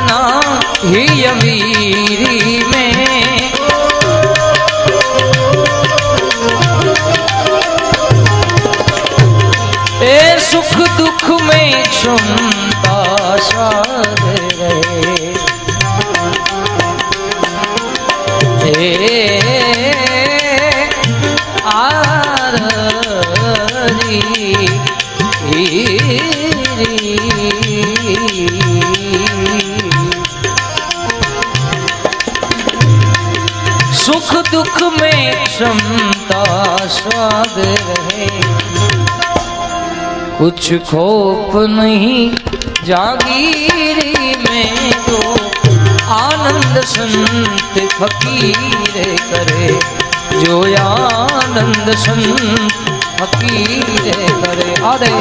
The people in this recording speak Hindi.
अपना ही अमीरी में। ए सुख दुख में क्षमता साध रहे, सुख दुख में क्षमता स्वाद रहे, कुछ खौफ नहीं जागीरी में। तो आनंद संत फकीर करे, जो आनंद संत फकीर करे। अरे